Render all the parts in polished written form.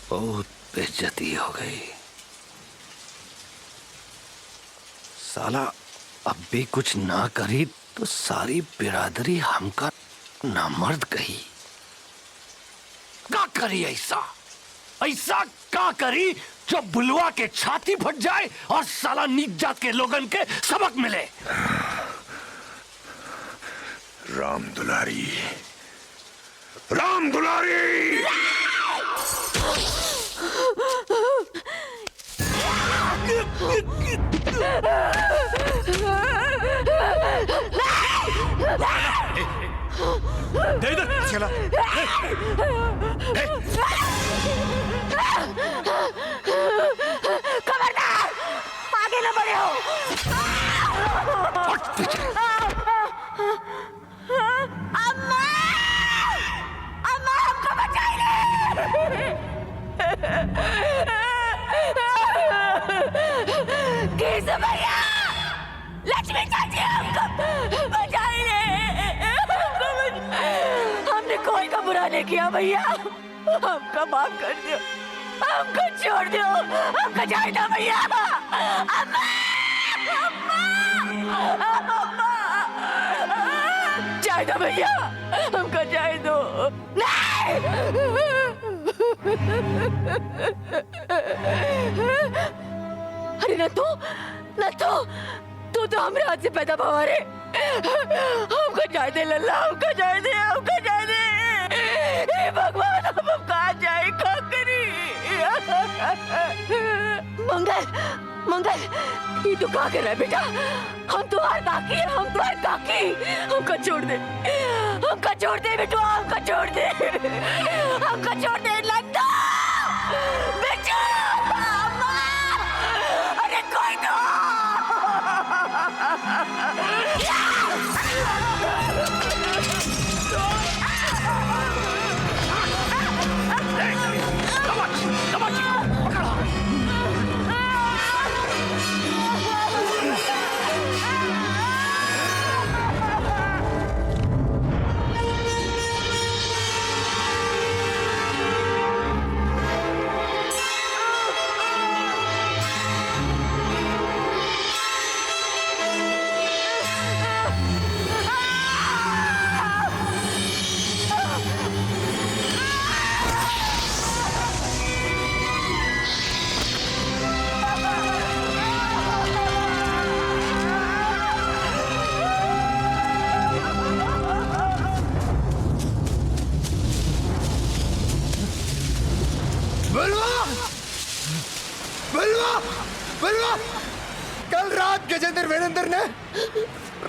बहुत बेइज्जती हो गई। साला अब भी कुछ ना करी तो सारी बिरादरी हमका नामर्द कही। क्या करी ऐसा ऐसा क्या करी जो बुलवा के छाती फट जाए और साला नीच जात के लोगन के सबक मिले। राम दुलारी, राम दुलारी। दे इधर चला। खबरदार, आगे न बढ़े हो। अम्मा, अम्मा हमको बचाइए। केशव भैया, लक्ष्मी चाची हमको बचाइए। हमने कोई का बुरा नहीं किया भैया, हमको माफ कर दो, हमको छोड़ दो, हमको जाए दो भैया। अम्मा, अम्मा, जाए दो भैया, हमको जाए दो। अरे न तू तो हमारे हाथ से पैदा भवा रे। हमको जाए दे लल्ला, हमको जाए दे, हमको जाए दे। हे भगवान, हम कहाँ जाए, क्या करी। मंगल, ये तू कहाँ कर रहा है बेटा। हम तुम्हारे काकी हैं, हम तुम्हारे काकी। हमको छोड़ दे, हमको छोड़ दे बेटू, हमको छोड़ दे, हमको छोड़ दे। लड्डू बेटू, अम्मा, अरे कोई तो। बलवा, कल रात गजेंद्र वीरेंद्र ने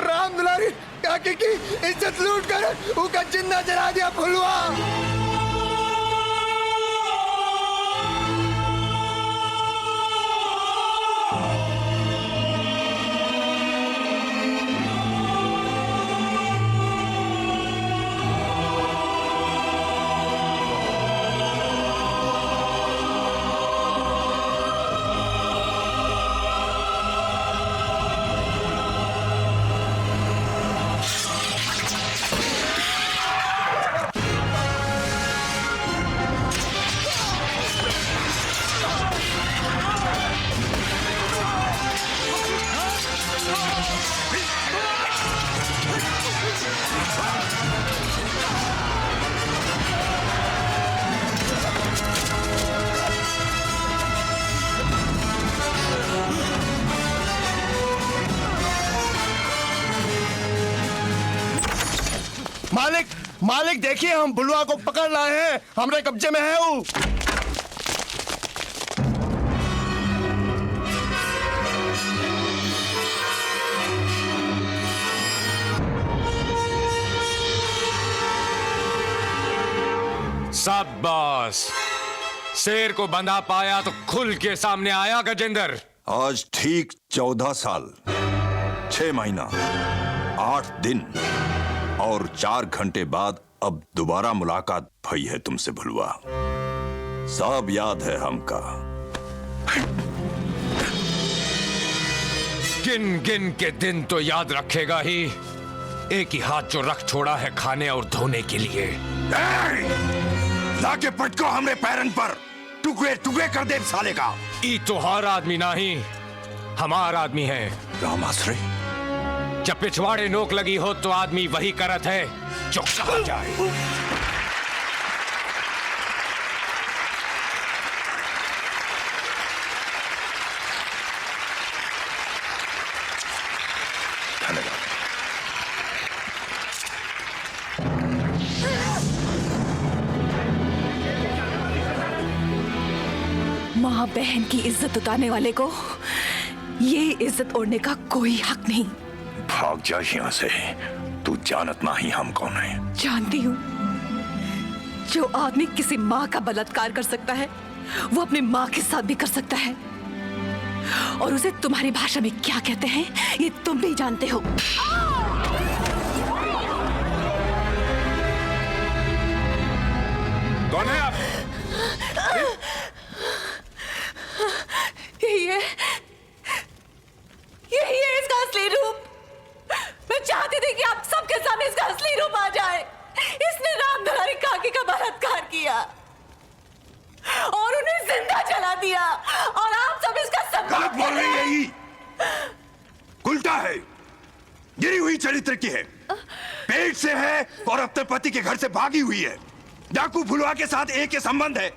राम दुलारी काकी की इज्जत लूट कर उसका जिंदा जला दिया। फुलवा मालिक देखिए, हम बुलवा को पकड़ लाए हैं, हमारे कब्जे में है वो। शाबाश, शेर को बंधा पाया तो खुल के सामने आया गजेंद्र। आज ठीक 14 साल 6 महीना 8 दिन और 4 घंटे बाद अब दोबारा मुलाकात भई है तुमसे भुलवा। सब याद है हमका। गिन गिन के दिन तो याद रखेगा ही। एक ही हाथ जो रख छोड़ा है खाने और धोने के लिए। लाके पटको हमरे पैरन पर। टुकड़े टुकड़े कर दे साले का। ई तोहार आदमी नहीं, हमार आदमी है। रामाश्रय, जब पिछवाड़े नोक लगी हो तो आदमी वही करत है जो कहा जाए। माँ बहन की इज्जत उतारने वाले को ये इज्जत ओढ़ने का कोई हक नहीं। भाग जा यहाँ से, तू जानत नहीं हम कौन है। जानती हूँ, जो आदमी किसी माँ का बलात्कार कर सकता है वो अपनी माँ के साथ भी कर सकता है, और उसे तुम्हारी भाषा में क्या कहते हैं ये तुम भी जानते हो। कौन है आप? यही है इसका असली रूप। मैं चाहती थी कि आप सबके सामने इसका असली रूप आ जाए। इसने राम दुलारी काकी का बलात्कार किया और उन्हें जिंदा जला दिया, और आप सब इसका सम्मान गलत बोल रही है। ये उल्टा है, गिरी हुई चरित्र की है, पेट से है और अपने पति के घर से भागी हुई है। डाकू फुलवा के साथ एक के संबंध है,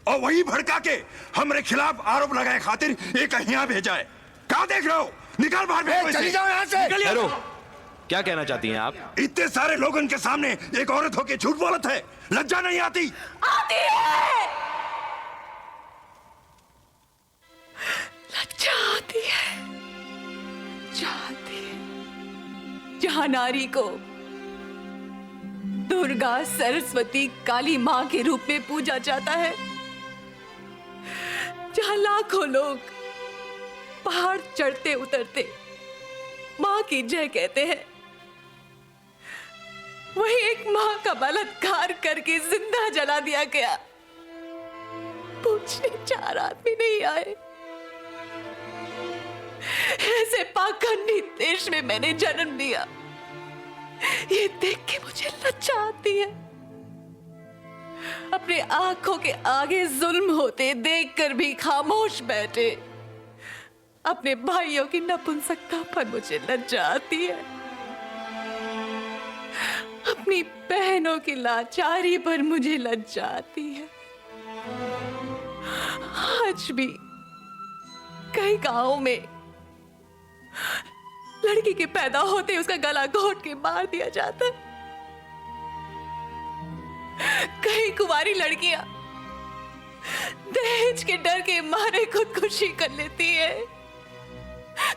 और वही भड़का के हमारे खिलाफ आरोप लगाए खातिर एक यहाँ भेजा है। कहाँ देख रहे हो? निकाल बाहर भेजो। चली जाओ यहाँ से। हेलो, क्या कहना चाहती हैं आप? इतने सारे लोगों के सामने एक औरत होके झूठ बोलत है, लज्जा नहीं आती? आती है, लज्जा आती है। चाहती है जहां नारी को दुर्गा, सरस्वती, काली मां के रूप में पूजा जाता है, जहां लाखों लोग पहाड़ चढ़ते उतरते मां की जय कहते हैं, वही एक मां का बलात्कार करके जिंदा जला दिया गया। पूछने 4 आदमी नहीं आए। ऐसे पाखंडी देश में मैंने जन्म लिया, ये देख के मुझे लज्जा आती है। अपने आंखों के आगे जुल्म होते देखकर भी खामोश बैठे अपने भाइयों की नपुंसकता पर मुझे लज्जा आती है। अपनी बहनों की लाचारी पर मुझे लज्जा आती है। आज भी कई गांवों में लड़की के पैदा होते उसका गला घोट के मार दिया जाता है। कई कुंवारी लड़कियां दहेज के डर के मारे खुदकुशी कर लेती है,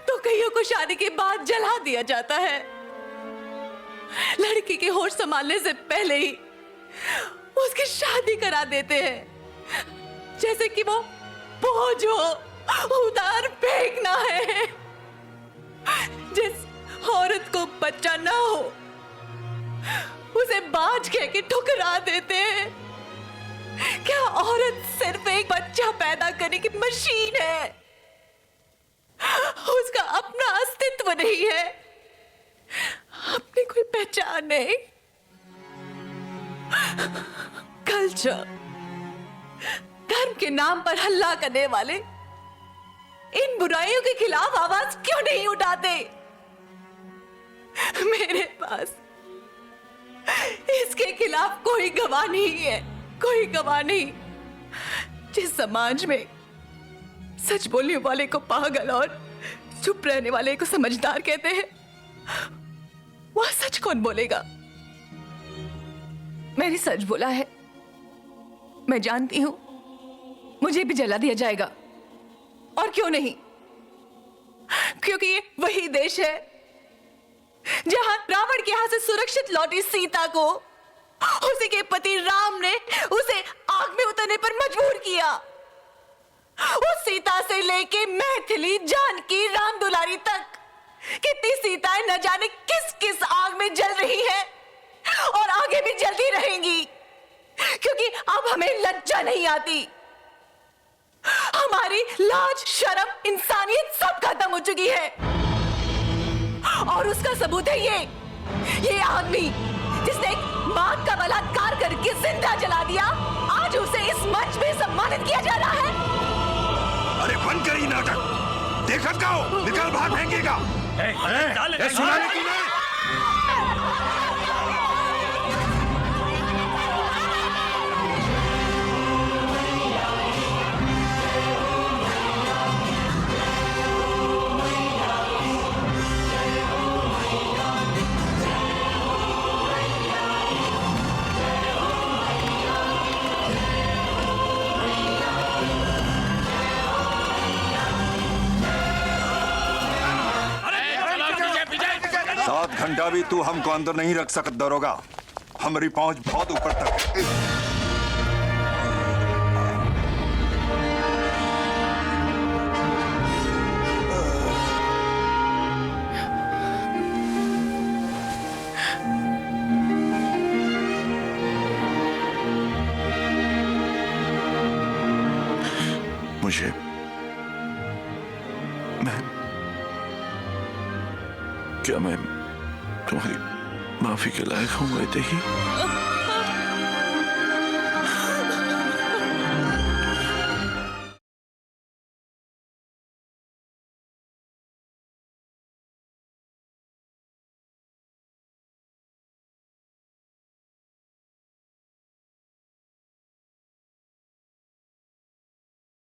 तो कईयों को शादी के बाद जला दिया जाता है। लड़की के होश संभालने से पहले ही उसकी शादी करा देते हैं, जैसे कि वो बोझ हो, उधार फेंकना है। जिस औरत को बच्चा ना हो उसे बाज कह के ठुकरा देते हैं। क्या औरत सिर्फ एक बच्चा पैदा करने की मशीन है? उसका अपना अस्तित्व नहीं है, अपनी कोई पहचान नहीं। कल्चर, धर्म के नाम पर हल्ला करने वाले इन बुराइयों के खिलाफ आवाज क्यों नहीं उठाते? मेरे पास इसके खिलाफ कोई गवाह नहीं है, कोई गवाह नहीं। जिस समाज में सच बोलने वाले को पागल और चुप रहने वाले को समझदार कहते हैं, वह सच कौन बोलेगा? मैंने सच बोला है। मैं जानती हूं मुझे भी जला दिया जाएगा, और क्यों नहीं, क्योंकि ये वही देश है जहां रावण के हाथ से सुरक्षित लौटी सीता को उसी के पति राम ने उसे आग में उतरने पर मजबूर किया। उस सीता से लेके मैथिली, जानकी, राम दुलारी तक कितनी सीताएं न जाने किस किस आग में जल रही है, और आगे भी जलती रहेंगी, क्योंकि अब हमें लज्जा नहीं आती। हमारी लाज, शर्म, इंसानियत सब खत्म हो चुकी है, और उसका सबूत है ये आदमी जिसने एक मां का बलात्कार करके जिंदा जला दिया। आज आज उसे इस मंच में सम्मानित किया जा रहा है। अरे बंद करी नाटक, देखत का हो, निकल बाहर फेंकेगा। सुना नहीं तूने? सात घंटा भी तू हमको अंदर नहीं रख सकत दरोगा, हमारी पहुंच बहुत ऊपर तक है। मुझे क्या मैं तुम्हारी माफी के लायक हूँ वैदेही?